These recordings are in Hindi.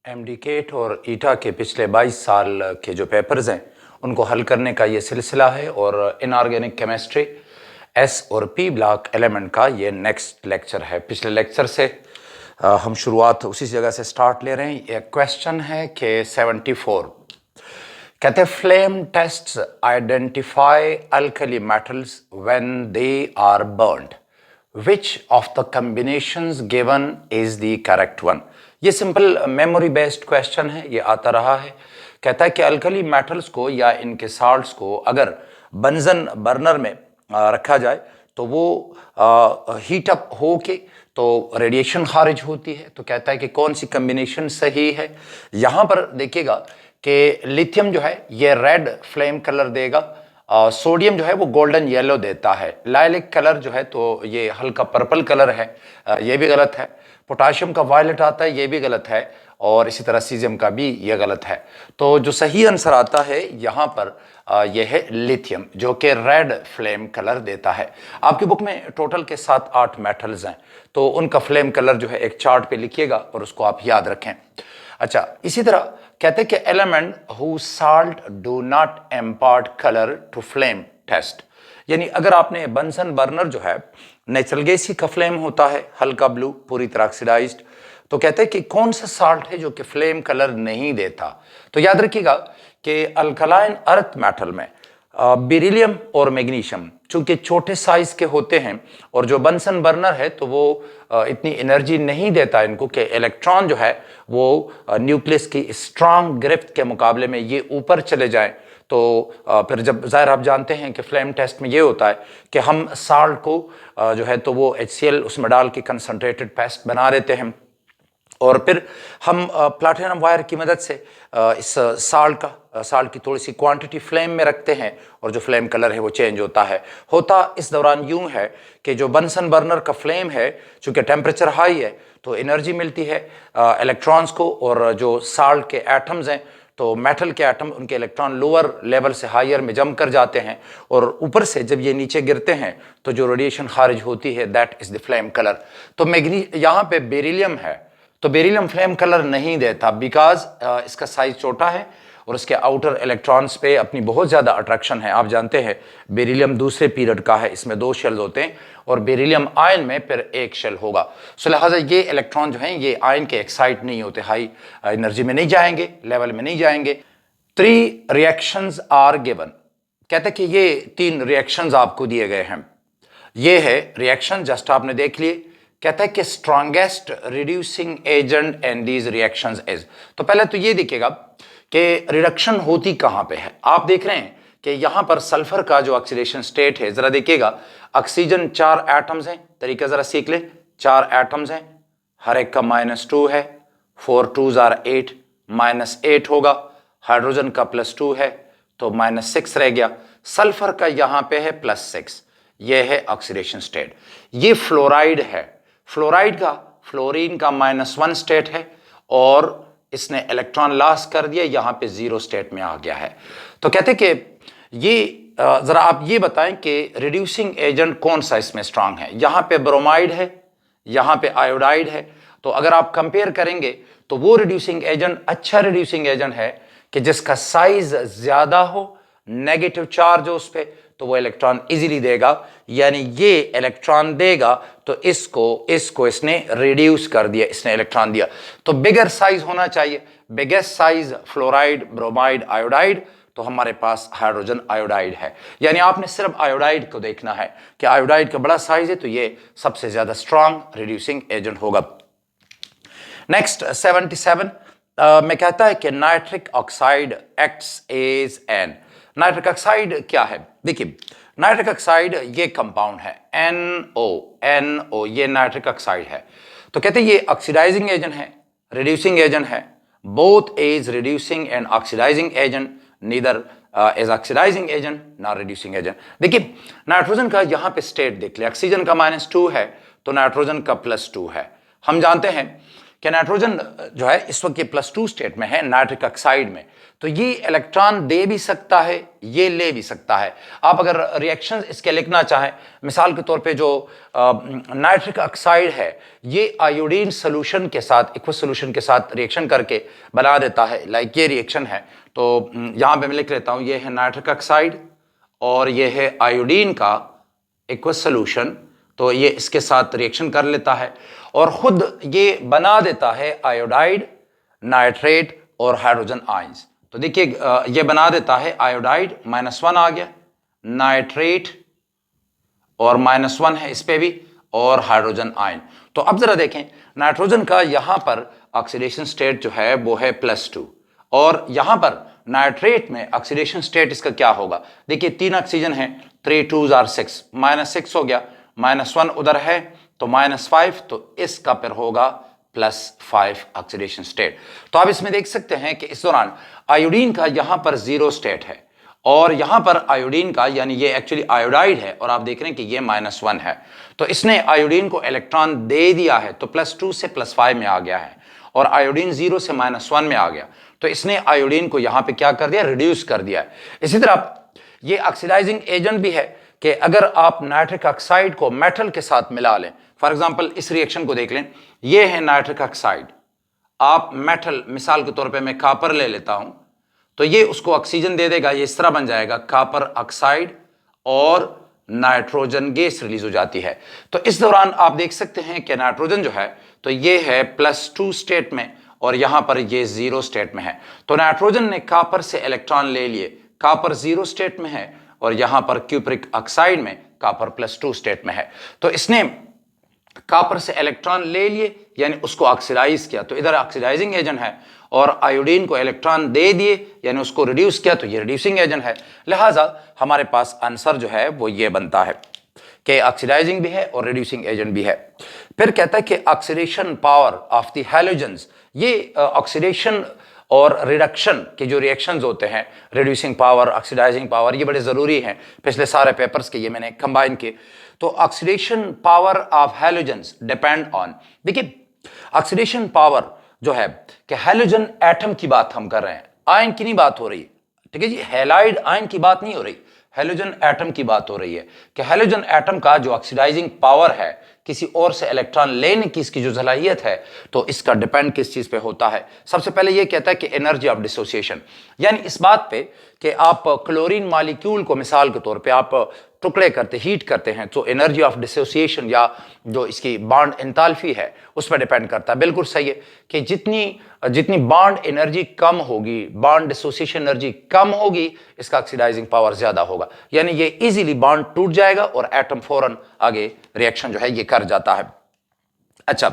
एमडीकेट और ईटा के पिछले 22 साल के जो पेपर्स हैं उनको हल करने का ये सिलसिला है और इनऑर्गेनिक केमिस्ट्री एस और पी ब्लॉक एलिमेंट का ये नेक्स्ट लेक्चर है। पिछले लेक्चर से हम शुरुआत उसी जगह से स्टार्ट ले रहे हैं। ये क्वेश्चन है कि 74 कहते हैं flame tests identify alkali metals when they are burned, which of the combinations given is the correct one. ये सिंपल मेमोरी बेस्ड क्वेश्चन है, ये आता रहा है। कहता है कि अल्कली मेटल्स को या इनके साल्ट्स को अगर बंजन बर्नर में रखा जाए तो वो हीट अप हो के तो रेडिएशन खारिज होती है। तो कहता है कि कौन सी कम्बिनेशन सही है। यहाँ पर देखिएगा कि लिथियम जो है ये रेड फ्लेम कलर देगा, सोडियम जो है वो गोल्डन येलो देता है, लाइलिक कलर जो है तो ये हल्का पर्पल कलर है, ये भी गलत है। पोटाशियम का वायलेट आता है, ये भी गलत है, और इसी तरह सीजियम का भी ये गलत है। तो जो सही आंसर आता है यहाँ पर यह है लिथियम, जो कि रेड फ्लेम कलर देता है। आपकी बुक में टोटल के 7-8 मेटल्स हैं, तो उनका फ्लेम कलर जो है एक चार्ट पे लिखिएगा और उसको आप याद रखें। अच्छा, इसी तरह कहते हैं कि element who salt do not impart colour to flame test, यानी अगर आपने बंसन बर्नर जो है नेचुरल गैस ही का फ्लेम होता है, हल्का ब्लू पूरी तरह ऑक्सीडाइज्ड, तो कहते हैं कि कौन सा साल्ट है जो कि फ्लेम कलर नहीं देता। तो याद रखिएगा कि अल्कलाइन अर्थ मेटल में बेरिलियम और मैग्नीशियम चूंकि छोटे साइज के होते हैं और जो बंसन बर्नर है तो वो इतनी एनर्जी नहीं देता इनको कि इलेक्ट्रॉन जो है वो न्यूक्लियस की स्ट्रांग ग्रिफ्ट के मुकाबले में ये ऊपर चले जाएं। तो फिर जब ज़ाहिर आप जानते हैं कि फ्लेम टेस्ट में ये होता है कि हम साल्ट को जो है तो वो HCl उसमें डाल के कंसनट्रेटेड पेस्ट बना देते हैं और फिर हम प्लैटिनम वायर की मदद से इस साल्ट की थोड़ी सी क्वांटिटी फ्लेम में रखते हैं और जो फ्लेम कलर है वो चेंज होता इस दौरान यूं है कि जो बंसन बर्नर का फ्लेम है चूंकि टेम्परेचर हाई है तो एनर्जी मिलती है इलेक्ट्रॉन्स को, और जो साल्ट के एटम्स हैं तो मेटल के एटम उनके इलेक्ट्रॉन लोअर लेवल से हायर में जम कर जाते हैं और ऊपर से जब ये नीचे गिरते हैं तो जो रेडिएशन खारिज होती है that is the flame colour. तो यहाँ पे बेरिलियम है तो बेरिलियम फ्लेम कलर नहीं देता बिकॉज इसका साइज छोटा है और इसके आउटर इलेक्ट्रॉन्स पे अपनी बहुत ज़्यादा अट्रैक्शन है। आप जानते हैं बेरिलियम दूसरे पीरियड का है, इसमें 2 शेल्स होते हैं और बेरिलियम आयन में फिर 1 शेल होगा। सो लिहाजा ये इलेक्ट्रॉन जो हैं ये आयन के एक्साइट नहीं होते, हाई एनर्जी में नहीं जाएंगे, लेवल में नहीं जाएंगे। 3 रिएक्शंस आर गिवन, कहते हैं कि ये 3 रिएक्शंस आपको दिए गए हैं। ये है रिएक्शन, जस्ट आपने देख लिए। कहता है कि strongest reducing agent in these reactions is, तो पहले तो ये देखिएगा कि रिडक्शन होती कहां पे है। आप देख रहे हैं कि यहां पर सल्फर का जो ऑक्सीडेशन स्टेट है, जरा देखिएगा ऑक्सीजन 4 एटम्स हैं, तरीका जरा सीख ले। 4 एटम्स हैं, हर एक का -2 है, 4 2s are 8, -8 होगा। हाइड्रोजन का +2 है तो -6 रह गया। सल्फर का यहां पे है +6, यह है ऑक्सीडेशन स्टेट। ये फ्लोराइड है, फ्लोराइड का फ्लोरीन का -1 स्टेट है और इसने इलेक्ट्रॉन लॉस कर दिया, यहां पे 0 स्टेट में आ गया है। तो कहते कि ये जरा आप ये बताएं कि रिड्यूसिंग एजेंट कौन सा इसमें स्ट्रांग है। यहां पे ब्रोमाइड है, यहां पे आयोडाइड है, तो अगर आप कंपेयर करेंगे तो वो रिड्यूसिंग एजेंट अच्छा रिड्यूसिंग एजेंट है कि जिसका साइज ज्यादा हो, नेगेटिव चार्ज हो उस पर, तो वो इलेक्ट्रॉन इजीली देगा, यानी ये इलेक्ट्रॉन देगा तो इसको इसने रिड्यूस कर दिया, इसने इलेक्ट्रॉन दिया। तो बिगर साइज होना चाहिए, biggest size fluoride, bromide, iodide, तो हमारे पास हाइड्रोजन आयोडाइड है। यानी आपने सिर्फ आयोडाइड को देखना है कि आयोडाइड का बड़ा साइज है तो ये सबसे ज्यादा स्ट्रांग रिड्यूसिंग एजेंट होगा। नेक्स्ट 77 में कहता है कि nitric oxide acts as an, nitric oxide क्या है। देखिए नाइट्रिक ऑक्साइड ये कंपाउंड है NO, ये नाइट्रिक ऑक्साइड है। तो कहते हैं ये ऑक्सीडाइजिंग एजेंट है, रिड्यूसिंग एजेंट है, both is reducing and oxidising agent, neither is oxidising agent ना रिड्यूसिंग एजेंट। देखिए नाइट्रोजन का यहां पे स्टेट देख ले, ऑक्सीजन का -2 है तो नाइट्रोजन का +2 है। हम जानते हैं कि नाइट्रोजन जो है इस वक्त ये +2 स्टेट में है नाइट्रिक ऑक्साइड में, तो ये इलेक्ट्रॉन दे भी सकता है, ये ले भी सकता है। आप अगर रिएक्शन इसके लिखना चाहें, मिसाल के तौर पे जो नाइट्रिक ऑक्साइड है ये आयोडीन सोल्यूशन के साथ, एक्वस सोल्यूशन के साथ रिएक्शन करके बना देता है, लाइक ये रिएक्शन है। तो यहाँ पे मैं लिख लेता हूँ, ये है नाइट्रिक ऑक्साइड और ये है आयोडीन का एक्वस सोल्यूशन, तो ये इसके साथ रिएक्शन कर लेता है और खुद ये बना देता है आयोडाइड, नाइट्रेट और हाइड्रोजन आयंस। तो देखिए ये बना देता है आयोडाइड -1 आ गया, नाइट्रेट और -1 है इस पे भी, और हाइड्रोजन आयन। तो अब जरा देखें नाइट्रोजन का यहां पर ऑक्सीडेशन स्टेट जो है वो है +2 और यहां पर नाइट्रेट में ऑक्सीडेशन स्टेट इसका क्या होगा। देखिए 3 ऑक्सीजन है, 3 2s are 6, -6 हो गया, -1 उधर है तो -5, तो इसका फिर होगा +5 ऑक्सीडेशन स्टेट। तो आप इसमें देख सकते हैं कि इस दौरान आयोडीन का यहां पर 0 स्टेट है और यहां पर आयोडीन का, यानी ये एक्चुअली आयोडाइड है और आप देख रहे हैं कि ये -1 है, तो इसने आयोडीन को इलेक्ट्रॉन दे दिया है तो +2 से +5 में आ गया है और आयोडीन 0 से -1 में आ गया, तो इसने आयोडीन को यहां पे क्या कर दिया, रिड्यूस कर दिया है। इसी तरह ये ऑक्सीडाइजिंग एजेंट भी है कि अगर आप नाइट्रिक ऑक्साइड को मेटल के साथ मिला लें, फॉर एग्जांपल इस रिएक्शन को देख लें, ये है नाइट्रिक ऑक्साइड, आप मेटल मिसाल के तौर पे मैं कॉपर ले लेता हूं, तो ये उसको ऑक्सीजन दे देगा, ये इस तरह बन जाएगा कॉपर ऑक्साइड और नाइट्रोजन गैस रिलीज हो जाती है। तो इस दौरान आप देख सकते हैं कि नाइट्रोजन जो है तो ये है +2 स्टेट में और यहां पर ये 0 स्टेट में है। तो नाइट्रोजन ने कॉपर से इलेक्ट्रॉन ले लिए, कॉपर 0 स्टेट में है और यहां पर क्यूप्रिक ऑक्साइड में कॉपर +2 स्टेट में है, तो इसने कॉपर से इलेक्ट्रॉन ले लिए यानी उसको ऑक्सीडाइज किया, तो इधर ऑक्सीडाइजिंग एजेंट है, और आयोडीन को इलेक्ट्रॉन दे दिए यानी उसको रिड्यूस किया तो ये रिड्यूसिंग एजेंट है। लिहाजा हमारे पास आंसर जो है वो ये बनता है कि ऑक्सीडाइजिंग भी है और रिड्यूसिंग एजेंट भी है। फिर कहता है कि oxidation power of the halogens, ये ऑक्सीडेशन और रिडक्शन के जो रिएक्शंस होते हैं, रिड्यूसिंग पावर, ऑक्सीडाइजिंग पावर, ये बड़े ज़रूरी हैं, पिछले सारे पेपर्स के ये मैंने कंबाइन किए। तो oxidation power of halogens depend on, देखिए ऑक्सीडेशन पावर जो है कि हैलोजन एटम की बात हम कर रहे हैं, आयन की नहीं बात हो रही, ठीक है जी, हैलाइड आयन की बात नहीं हो रही, हैलोजन एटम की बात हो रही है कि हैलोजन एटम का जो ऑक्सीडाइजिंग पावर है, किसी और से इलेक्ट्रॉन लेने की इसकी जो सलाहियत है, तो इसका डिपेंड किस चीज पे होता है। सबसे पहले ये कहता है कि एनर्जी ऑफ डिसोसिएशन, यानी इस बात पे कि आप क्लोरीन मॉलिक्यूल को मिसाल के तौर पे आप टुकड़े करते, हीट करते हैं, तो एनर्जी ऑफ डिसोसिएशन या जो इसकी बॉन्ड एंथैल्पी है उस पर डिपेंड करता है। बिल्कुल सही है कि जितनी बॉन्ड एनर्जी कम होगी, बॉन्ड डिसोसिएशन एनर्जी कम होगी, इसका ऑक्सीडाइजिंग पावर ज्यादा होगा, यानी ये इजीली बॉन्ड टूट जाएगा और एटम फौरन आगे रिएक्शन जो है ये कर जाता है। अच्छा,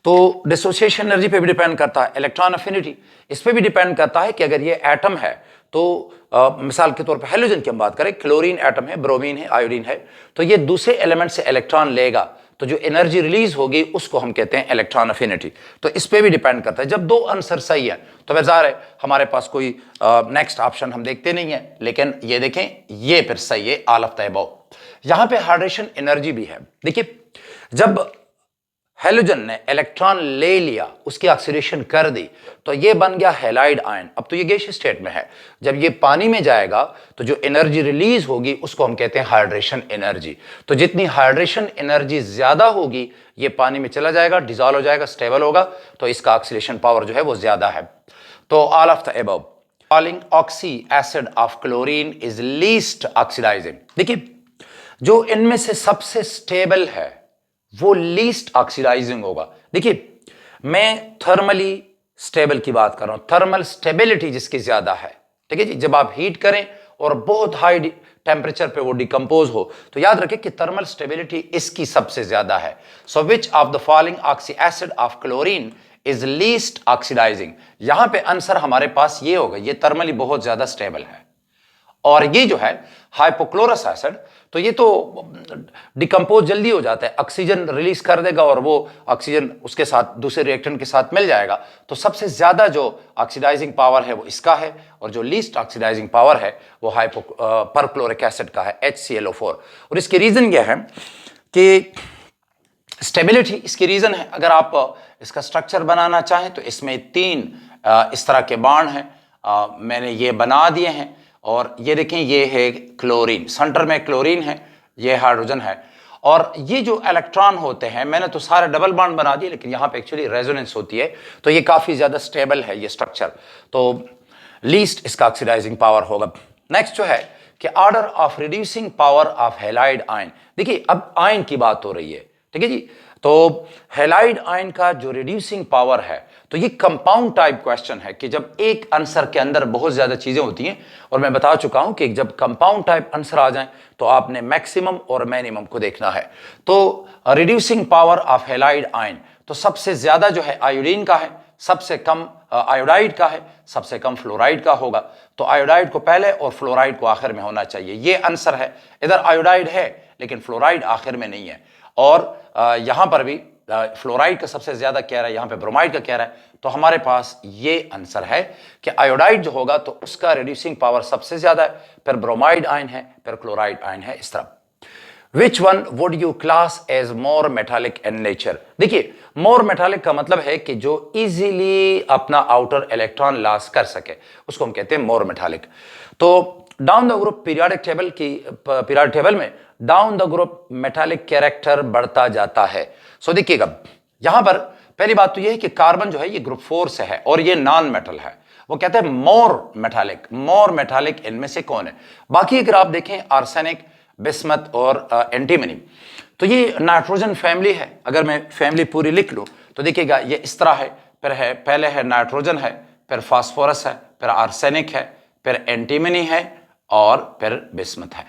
तो डिसोसिएशन एनर्जी पे भी डिपेंड करता है, इलेक्ट्रॉन अफिनिटी इस पे भी डिपेंड करता है कि अगर ये एटम है तो मिसाल के तौर पे हैलोजन की हम बात करें, क्लोरीन एटम है, ब्रोमीन है, आयोडीन है, तो ये दूसरे एलिमेंट से इलेक्ट्रॉन लेगा तो जो एनर्जी रिलीज होगी उसको हम कहते हैं इलेक्ट्रॉन अफिनिटी। तो इस पे भी डिपेंड करता है। जब दो आंसर सही है तो ज़ाहिर है हमारे पास कोई नेक्स्ट ऑप्शन हम देखते नहीं है, लेकिन ये देखें ये फिर सही है, ऑल ऑफ द अबव। यहां पे हाइड्रेशन एनर्जी भी है। देखिए जब हैलोजन ने इलेक्ट्रॉन ले लिया, उसकी ऑक्सीडेशन कर दी, तो ये बन गया हैलाइड आयन। अब तो ये गैसीय स्टेट में है, जब ये पानी में जाएगा तो जो एनर्जी रिलीज होगी उसको हम कहते हैं हाइड्रेशन एनर्जी। तो जितनी हाइड्रेशन एनर्जी ज्यादा होगी ये पानी में चला जाएगा, डिजॉल्व हो जाएगा, स्टेबल होगा, तो इसका ऑक्सीडेशन पावर जो है वो ज्यादा है। तो all of the above, following oxy acid of chlorine is least oxidising. देखिए जो इनमें से सबसे स्टेबल है वो लीस्ट ऑक्सीडाइजिंग होगा। देखिए मैं थर्मली स्टेबल की बात कर रहा हूं, थर्मल स्टेबिलिटी जिसकी ज्यादा है, ठीक है जी, जब आप हीट करें और बहुत हाई टेम्परेचर पे वो डिकम्पोज हो तो याद रखें कि थर्मल स्टेबिलिटी इसकी सबसे ज्यादा है। So which of the following oxy acid of chlorine is least oxidising. यहां पे आंसर हमारे पास ये होगा, ये थर्मली बहुत ज्यादा स्टेबल है, और ये जो है हाइपोक्लोरस एसिड, तो ये तो डिकम्पोज जल्दी हो जाता है, ऑक्सीजन रिलीज कर देगा और वो ऑक्सीजन उसके साथ दूसरे रिएक्टेंट के साथ मिल जाएगा। तो सबसे ज्यादा जो ऑक्सीडाइजिंग पावर है वो इसका है, और जो लीस्ट ऑक्सीडाइजिंग पावर है वो परक्लोरिक एसिड का है, HClO4। और इसके रीजन यह है कि स्टेबिलिटी इसकी रीज़न है। अगर आप इसका स्ट्रक्चर बनाना चाहें तो इसमें 3 इस तरह के बॉन्ड हैं, मैंने ये बना दिए हैं। और ये देखें, ये है क्लोरीन, सेंटर में क्लोरीन है, ये हाइड्रोजन है। और ये जो इलेक्ट्रॉन होते हैं, मैंने तो सारे डबल बॉन्ड बना दिए, लेकिन यहाँ पे एक्चुअली रेजोनेंस होती है, तो ये काफ़ी ज़्यादा स्टेबल है ये स्ट्रक्चर, तो लीस्ट इसका ऑक्सीडाइजिंग पावर होगा। नेक्स्ट जो है कि order of reducing power of halide ion. देखिए अब आयन की बात हो रही है, ठीक है जी। तो हैलाइड आयन का जो रिड्यूसिंग पावर है, तो ये कंपाउंड टाइप क्वेश्चन है कि जब एक आंसर के अंदर बहुत ज्यादा चीजें होती हैं, और मैं बता चुका हूं कि जब कंपाउंड टाइप आंसर आ जाए तो आपने मैक्सिमम और मिनिमम को देखना है। तो reducing power of halide ion, तो सबसे ज्यादा जो है आयोडीन का है, सबसे कम आयोडाइड का है, सबसे कम फ्लोराइड का होगा। तो आयोडाइड को पहले और फ्लोराइड को आखिर में होना चाहिए, ये आंसर है। इधर आयोडाइड है लेकिन फ्लोराइड आखिर में नहीं है। और यहां पर भी फ्लोराइड का सबसे ज्यादा कह रहा है, यहां पे ब्रोमाइड का कह रहा है, तो हमारे पास ये आंसर है कि आयोडाइड जो होगा तो उसका रिड्यूसिंग पावर सबसे ज्यादा है, फिर ब्रोमाइड आयन है, फिर क्लोराइड आयन है, इस तरह। Which one would you class as more metallic in nature? देखिए more metallic का मतलब है कि जो इजीली अपना आउटर इलेक्ट्रॉन लॉस कर सके, उसको हम कहते हैं more metallic। तो down the group periodic table में down the group metallic character बढ़ता जाता है। सो देखिएगा यहां पर पहली बात तो यह है कि कार्बन जो है ये ग्रुप 4 से है और ये नॉन मेटल है, वो कहते हैं मोर मेटालिक इनमें से कौन है। बाकी अगर आप देखें आर्सेनिक, बिस्मथ और एंटीमनी, तो ये नाइट्रोजन फैमिली है। अगर मैं फैमिली पूरी लिख लूं तो देखिएगा ये इस तरह है, फिर है पहले है नाइट्रोजन है, फिर फास्फोरस है, फिर आर्सेनिक है, फिर एंटीमनी है और फिर बिस्मथ है।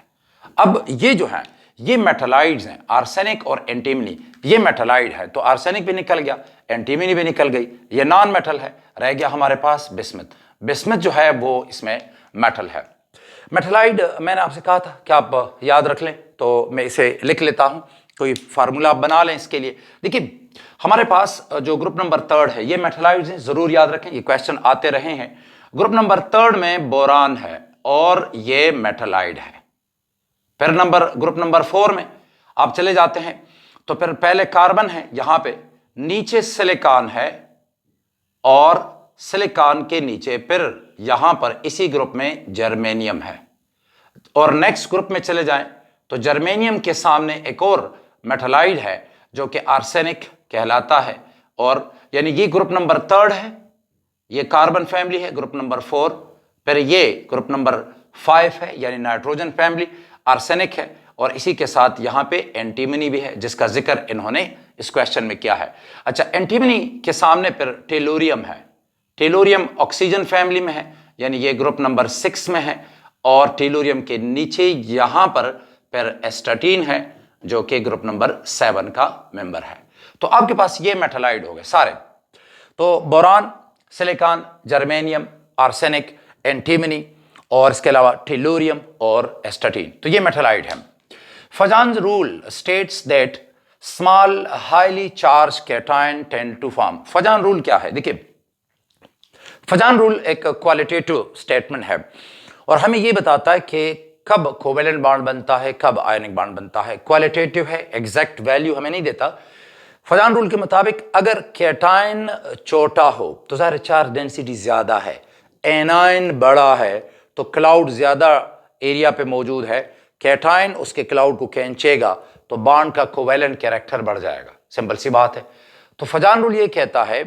अब ये जो है ये मेटलाइड्स हैं, आर्सेनिक और एंटीमनी, ये मेटलाइड है, तो आर्सेनिक भी निकल गया, एंटीमनी भी निकल गई, ये नॉन मेटल है, रह गया हमारे पास बिस्मथ जो है वो इसमें मेटल है। मेटलाइड मैंने आपसे कहा था कि आप याद रख लें, तो मैं इसे लिख लेता हूं, कोई फार्मूला आप बना लें इसके लिए। देखिए हमारे पास जो ग्रुप नंबर 3 है ये मेटलाइड्स हैं, जरूर याद रखें, ये क्वेश्चन आते रहे हैं। ग्रुप नंबर 3 में बोरान है और ये मेटलाइड है। फिर ग्रुप नंबर 4 में आप चले जाते हैं तो फिर पहले कार्बन है, यहां पे नीचे सिलिकॉन है और सिलिकॉन के नीचे फिर यहां पर इसी ग्रुप में जर्मेनियम है। और नेक्स्ट ग्रुप में चले जाएं तो जर्मेनियम के सामने एक और मेटलाइड है जो कि आर्सेनिक कहलाता है, और यानी ये ग्रुप नंबर 3 है, ये कार्बन फैमिली है ग्रुप नंबर 4, फिर ये ग्रुप नंबर 5 है यानी नाइट्रोजन फैमिली, आर्सेनिक है, और इसी के साथ यहां पे एंटीमनी भी है जिसका जिक्र इन्होंने इस क्वेश्चन में किया है। अच्छा, एंटीमनी के सामने फिर टेलोरियम है, टेलोरियम ऑक्सीजन फैमिली में है यानी ये ग्रुप नंबर 6 में है, और टेलोरियम के नीचे यहां पर फिर एस्टाटीन है जो कि ग्रुप नंबर 7 का मेंबर है। तो आपके पास ये मेटलाइड हो गए सारे, तो boron, silicon, germanium, arsenic, antimony और इसके अलावा टेलोरियम और एस्टाटीन, तो ये मेटलाइड है। Fajans rule states that small highly charge cation tend to form. Fajan rule क्या है? देखिए फजान रूल एक क्वालिटेटिव स्टेटमेंट है और हमें यह बताता है कि कब कोवेलेंट बॉन्ड बनता है, कब आयनिक बॉन्ड बनता है। क्वालिटेटिव है, एग्जैक्ट वैल्यू हमें नहीं देता। फजान रूल के मुताबिक अगर कैटायन छोटा हो तो ज़ाहिर चार्ज डेंसिटी ज्यादा है, एनायन बड़ा है तो क्लाउड ज्यादा एरिया पे मौजूद है, कैटायन उसके क्लाउड को खींचेगा तो बॉन्ड का कोवेलेंट कैरेक्टर बढ़ जाएगा, सिंपल सी बात है। तो फजान रूल ये कहता है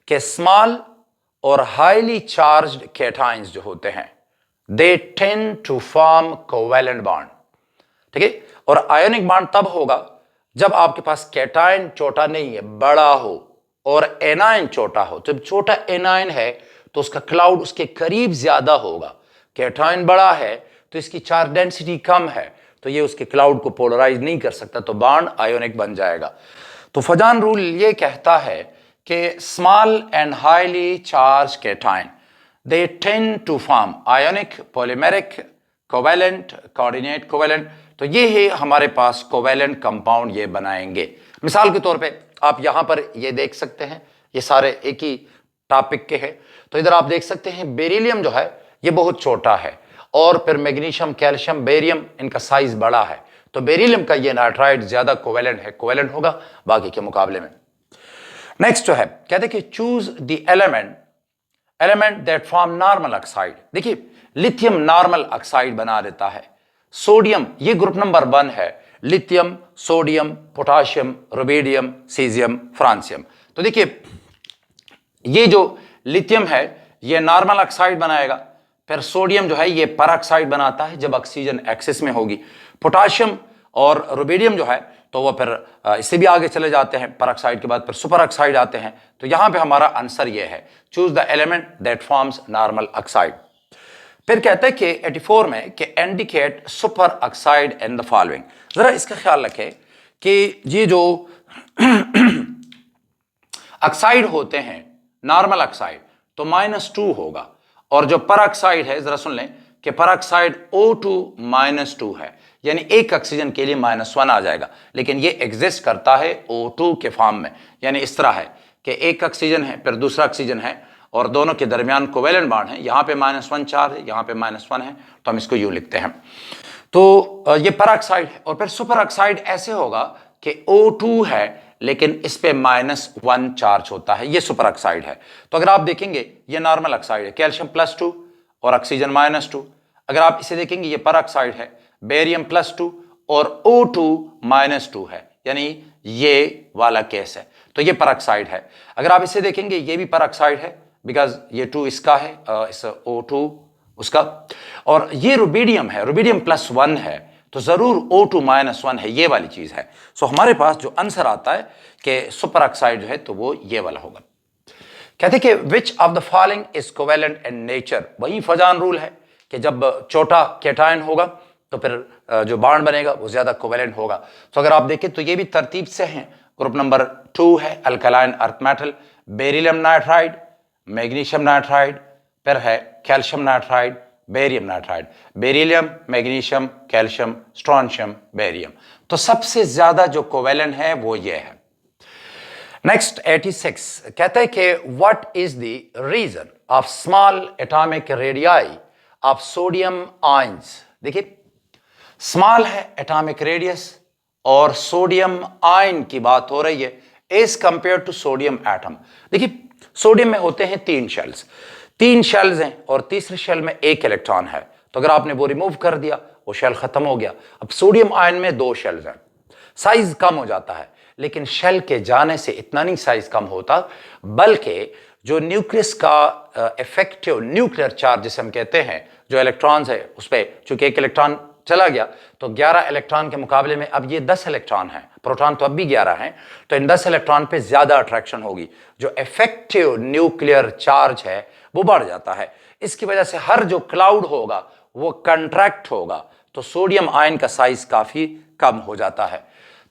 कि स्मॉल और हाईली चार्ज्ड कैटायंस जो होते हैं they tend to form covalent bond, ठीक है। और आयोनिक बॉन्ड तब होगा जब आपके पास कैटायन छोटा नहीं है, बड़ा हो, और एनायन छोटा हो। जब छोटा एनायन है तो उसका क्लाउड उसके करीब ज्यादा होगा, कैटायन बड़ा है तो इसकी चार्ज डेंसिटी कम है तो ये उसके क्लाउड को पोलराइज नहीं कर सकता, तो बॉन्ड आयोनिक बन जाएगा। तो फजान रूल ये कहता है कि small and highly charge cation they tend to form ionic, polymeric, covalent, coordinate covalent. तो ये है हमारे पास कोवेलेंट कंपाउंड ये बनाएंगे। मिसाल के तौर पे आप यहां पर ये देख सकते हैं, ये सारे एक ही टॉपिक के हैं। तो इधर आप देख सकते हैं बेरिलियम जो है ये बहुत छोटा है, और फिर मैग्नीशियम, कैल्शियम, बेरियम इनका साइज बड़ा है। तो बेरिलियम का ये नाइट्राइड ज्यादा कोवेलेंट है, कोवेलेंट होगा बाकी के मुकाबले में। नेक्स्ट जो है कहते हैं कि choose the element that form normal oxide. देखिए लिथियम नॉर्मल ऑक्साइड बना देता है, सोडियम ये ग्रुप नंबर 1 है, lithium, sodium, potassium, rubidium, caesium, francium. तो देखिए ये जो लिथियम है ये नॉर्मल ऑक्साइड बनाएगा, फिर सोडियम जो है ये परऑक्साइड बनाता है जब ऑक्सीजन एक्सेस में होगी, पोटाशियम और रुबिडियम जो है तो वो फिर इससे भी आगे चले जाते हैं, परऑक्साइड के बाद फिर सुपर ऑक्साइड आते हैं। तो यहां पे हमारा आंसर ये है, choose the element that forms normal oxide. फिर कहते हैं कि 84 में कि indicate super oxide in the following. जरा इसका ख्याल रखें कि ये जो ऑक्साइड होते हैं नॉर्मल ऑक्साइड तो -2 होगा, और जो परऑक्साइड है जरा सुन लें कि परऑक्साइड O2 -2 है, यानी एक ऑक्सीजन के लिए -1 आ जाएगा, लेकिन ये एग्जिस्ट करता है O2 के फॉर्म में। यानी इस तरह है कि एक ऑक्सीजन है फिर दूसरा ऑक्सीजन है और दोनों के दरमियान कोवेलेंट बॉन्ड है, यहां पे -1 चार्ज है, यहां पे -1 है, तो हम इसको यूं लिखते हैं। तो ये परऑक्साइड है। और फिर सुपर ऑक्साइड ऐसे होगा कि O2 है लेकिन इस पे -1 चार्ज होता है, ये सुपर ऑक्साइड है। तो अगर आप देखेंगे ये नॉर्मल ऑक्साइड है, कैल्शियम +2 और ऑक्सीजन -2। अगर आप इसे देखेंगे ये परऑक्साइड है, बेरियम +2 और O2 -2 है, यानी ये वाला केस है, तो ये परऑक्साइड है। अगर आप इसे देखेंगे ये भी परऑक्साइड है बिकॉज ये 2 इसका है, इस O2 उसका, और ये रुबिडियम है, रुबिडियम +1 है, तो जरूर O2 -1 है, ये वाली चीज है। सो हमारे पास जो आंसर आता है कि सुपर ऑक्साइड जो है तो वो ये वाला होगा। कहते कि विच of the following is covalent in nature. वही फजान रूल है कि जब छोटा कैटायन होगा तो फिर जो बॉन्ड बनेगा वो ज्यादा कोवेलेंट होगा। तो अगर आप देखें तो ये भी तरतीब से हैं। ग्रुप नंबर 2 है alkaline earth metal, beryllium nitride, magnesium nitride, फिर है calcium nitride, barium nitride, beryllium, magnesium, calcium, strontium, barium. तो सबसे ज्यादा जो कोवेलेंट है वो ये है। नेक्स्ट 86 कहते हैं कि what is the reason of small atomic radii of sodium ions. देखिए स्मॉल है एटॉमिक रेडियस और सोडियम आयन की बात हो रही है as compare to sodium atom. देखिए सोडियम में होते हैं 3 शेल्स, 3 शेल्स हैं और तीसरे शेल में 1 इलेक्ट्रॉन है। तो अगर आपने वो रिमूव कर दिया वो शेल खत्म हो गया। अब सोडियम आयन में 2 शेल्स हैं, साइज कम हो जाता है, लेकिन शेल के जाने से इतना नहीं साइज कम होता, बल्कि जो न्यूक्लियस का इफेक्टिव न्यूक्लियर चार्ज जिसे हम कहते हैं, जो इलेक्ट्रॉन्स है उस पर चूंकि 1 इलेक्ट्रॉन चला गया तो 11 इलेक्ट्रॉन के मुकाबले में अब ये 10 इलेक्ट्रॉन है, प्रोटॉन तो अब भी 11 हैं, तो इन 10 इलेक्ट्रॉन पे ज्यादा अट्रैक्शन होगी, जो इफेक्टिव न्यूक्लियर चार्ज है वो बढ़ जाता है। इसकी वजह से हर जो क्लाउड होगा वो कंट्रैक्ट होगा, तो सोडियम आयन का साइज काफी कम हो जाता है।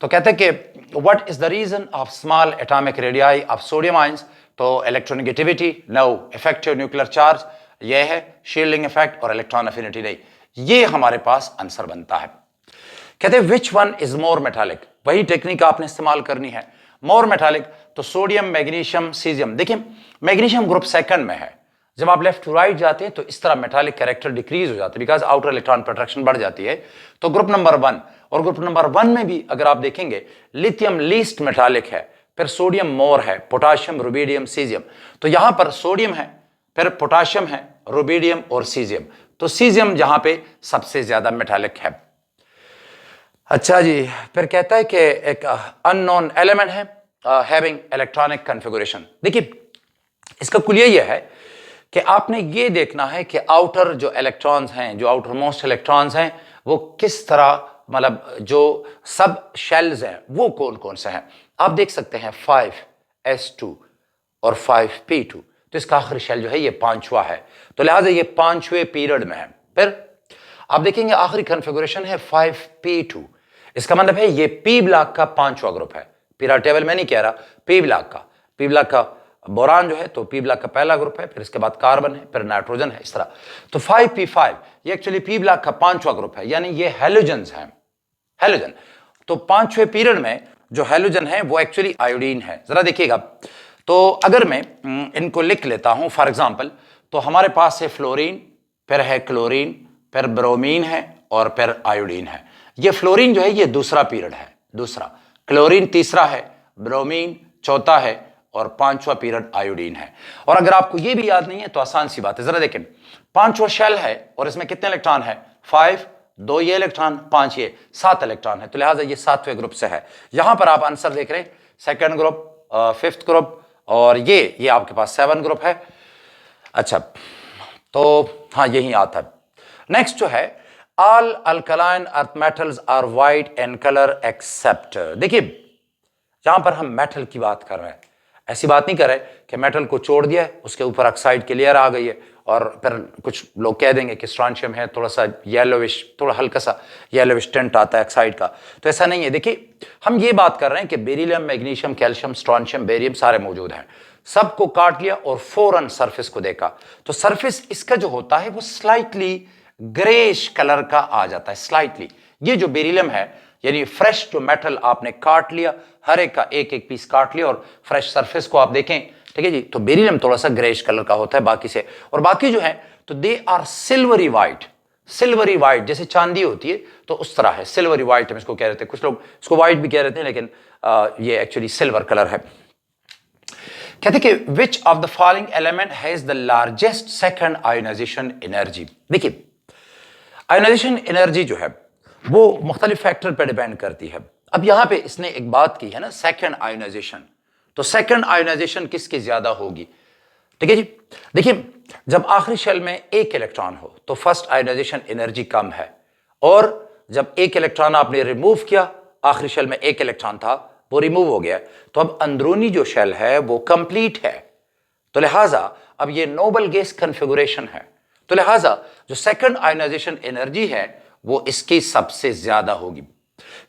तो कहते हैं कि what is the reason of small atomic radii of sodium ions. तो electronegativity no, effective nuclear charge ये है, शील्डिंग इफेक्ट और इलेक्ट्रॉन अफिनिटी नहीं। ये हमारे पास आंसर बनता है। कहते हैं which one is more metallic. वही टेक्निक आपने इस्तेमाल करनी है। मोर मेटालिक तो सोडियम, मैग्नीशियम, सीजियम। देखिए मैग्नीशियम ग्रुप 2 में है, जब आप लेफ्ट टू राइट जाते हैं तो इस तरह मेटालिक कैरेक्टर डिक्रीज हो जाता है बिकॉज आउटर इलेक्ट्रॉन पर अट्रैक्शन बढ़ जाती है। तो ग्रुप नंबर 1 और ग्रुप नंबर 1 में भी अगर आप देखेंगे लिथियम लीस्ट मेटालिक है, फिर सोडियम मोर है, पोटाशियम, रुबिडियम, सीजियम। तो यहां पर सोडियम है, फिर पोटाशियम है, रुबिडियम और सीजियम। तो सीजियम यहां पे सबसे ज्यादा मेटालिक है। अच्छा जी, फिर कहता है कि एक अननोन एलिमेंट है हैविंग इलेक्ट्रॉनिक कॉन्फ़िगरेशन। देखिए इसका कुल ये है कि आपने ये देखना है कि आउटर जो इलेक्ट्रॉन्स हैं, जो आउटर मोस्ट इलेक्ट्रॉन्स हैं, वो किस तरह, मतलब जो सब शेल्स हैं वो कौन कौन से हैं। आप देख सकते हैं 5s2 और 5p2, तो इसका आखिरी शेल जो है ये 5वां है, तो लिहाजा ये 5वें पीरियड में है। फिर आप देखेंगे आखिरी कॉन्फ़िगरेशन है 5p2, इसका मतलब है ये p ब्लॉक का 5वां ग्रुप है। पीरियड टेबल में नहीं कह रहा, p ब्लॉक का बोरान जो है तो p ब्लॉक का पहला ग्रुप है, फिर इसके बाद कार्बन है, फिर नाइट्रोजन है, इस तरह। तो 5p5 ये एक्चुअली p ब्लॉक का 5वां ग्रुप है, यानी ये हैलोजन्स हैं, हैलोजन। तो 5वें पीरियड में जो हैलोजन है वो एक्चुअली आयोडीन है। जरा देखिएगा, तो अगर मैं इनको लिख लेता हूं फॉर एग्जांपल, तो हमारे पास है फ्लोरीन, फिर है क्लोरीन, फिर ब्रोमीन है और फिर आयोडीन है। ये फ्लोरीन जो है ये दूसरा पीरियड है, दूसरा। क्लोरीन तीसरा है, ब्रोमीन चौथा है और पांचवा पीरियड आयोडीन है। और अगर आपको ये भी याद नहीं है तो आसान सी बात है, जरा देखें, पांचवा शेल है और इसमें कितने इलेक्ट्रॉन है? 5, 2 ये इलेक्ट्रॉन, 5 ये, 7 इलेक्ट्रॉन है, तो लिहाजा ये 7वें ग्रुप से है। यहां पर आप आंसर देख रहे हैं, सेकंड ग्रुप, 5th ग्रुप, और ये आपके पास 7 ग्रुप है। अच्छा, तो हाँ यही आता है। नेक्स्ट जो है, all alkaline earth metals are white in colour except. देखिए यहां पर हम मेटल की बात कर रहे हैं, ऐसी बात नहीं कर रहे कि मेटल को छोड़ दिया है, उसके ऊपर ऑक्साइड की लेयर आ गई है, और फिर कुछ लोग कह देंगे कि स्ट्रॉन्शियम है थोड़ा सा येलोविश, थोड़ा हल्का सा येलोविश टिंट आता है ऑक्साइड का, तो ऐसा नहीं है। देखिए हम ये बात कर रहे हैं कि beryllium, magnesium, calcium, strontium, barium सारे मौजूद हैं, सबको काट लिया और फौरन सरफेस को देखा, तो सरफेस इसका जो होता है वो स्लाइटली ग्रेश कलर का आ जाता है, स्लाइटली। ये जो बेरिलियम है, यानी फ्रेश जो मेटल आपने काट लिया, हर एक का एक एक पीस काट लिया और फ्रेश सरफेस को आप देखें, ठीक है जी, तो बेरिलियम थोड़ा सा ग्रेश कलर का होता है बाकी से। और बाकी जो है तो they are silvery white, silvery white, जैसे चांदी होती है तो उस तरह है, सिल्वरी वाइट हम इसको कह रहे थे, कुछ लोग इसको वाइट भी कह रहे थे, लेकिन ये एक्चुअली सिल्वर कलर है। कहते कि विच of the following element has the largest second ionisation energy. देखिए आयोनाइजेशन एनर्जी जो है वो मुख्तलिफ फैक्टर पर डिपेंड करती है। अब यहां पे इसने एक बात की है ना, सेकंड आयोनाइजेशन, तो सेकंड आयोनाइजेशन किसकी ज्यादा होगी? ठीक है जी, देखिए जब आखिरी शेल में एक इलेक्ट्रॉन हो तो फर्स्ट आयोनाइजेशन एनर्जी कम है, और जब एक इलेक्ट्रॉन आपने रिमूव किया, आखिरी शेल में एक इलेक्ट्रॉन था वो रिमूव हो गया, तो अब अंदरूनी जो शेल है वो कंप्लीट है, तो लिहाजा अब ये नोबल गैस कन्फिगुरेशन है, तो लिहाजा जो सेकंड आयोनाइजेशन एनर्जी है वो इसकी सबसे ज्यादा होगी,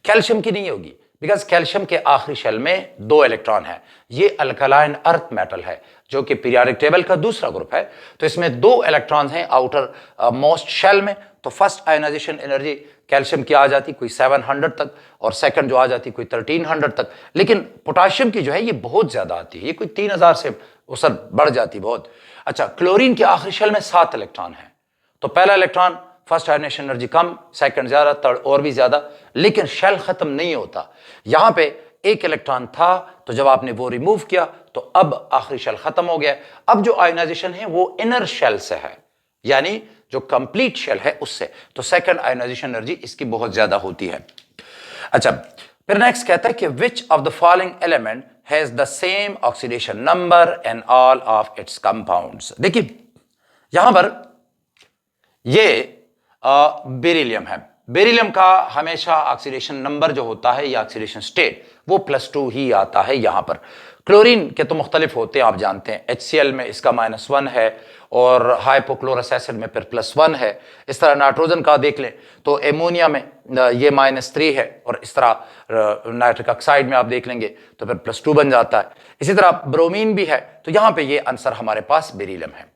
कैल्शियम की नहीं होगी, बिकॉज कैल्शियम के आखिरी शेल में 2 इलेक्ट्रॉन है, ये अल्कलाइन अर्थ मेटल है जो कि पीरियोडिक टेबल का दूसरा ग्रुप है, तो इसमें 2 इलेक्ट्रॉन हैं आउटर मोस्ट शेल में, तो फर्स्ट आयोनाइजेशन एनर्जी कैल्शियम की आ जाती कोई 700 तक, और सेकंड जो आ जाती कोई 1300 तक, लेकिन पोटाशियम की जो है ये बहुत ज्यादा आती है, ये कोई 3000 से उसर बढ़ जाती बहुत। अच्छा, क्लोरीन के आखिरी शेल में 7 इलेक्ट्रॉन है, तो पहला इलेक्ट्रॉन फर्स्ट आयोनाइजेशन एनर्जी कम, सेकंड ज्यादा, थर्ड और भी ज्यादा, लेकिन शेल खत्म नहीं होता, यहां पे एक इलेक्ट्रॉन था तो जब आपने वो रिमूव किया तो अब आखिरी शेल खत्म हो गया, अब जो आयोनाइजेशन है वो इनर शेल से है, यानी जो कंप्लीट शेल है उससे, तो सेकंड आयोनाइजेशन एनर्जी इसकी बहुत ज्यादा होती है। अच्छा, फिर नेक्स्ट कहता है कि विच of the following element has the same oxidation number in all of its compounds. देखिए यहां पर ये बेरिलियम है, बेरिलियम का हमेशा ऑक्सीडेशन नंबर जो होता है या ऑक्सीडेशन स्टेट वो +2 ही आता है। यहां पर क्लोरीन के तो मुख्तलिफ होते हैं, आप जानते हैं, HCl में इसका -1 है और हाइपोक्लोरस एसिड में फिर +1 है, इस तरह नाइट्रोजन का देख लें तो एमोनिया में ये -3 है, और इस तरह नाइट्रिक ऑक्साइड में आप देख लेंगे तो फिर +2 बन जाता है। इसी तरह ब्रोमीन भी है, तो यहां पे ये आंसर हमारे पास बेरिलियम है।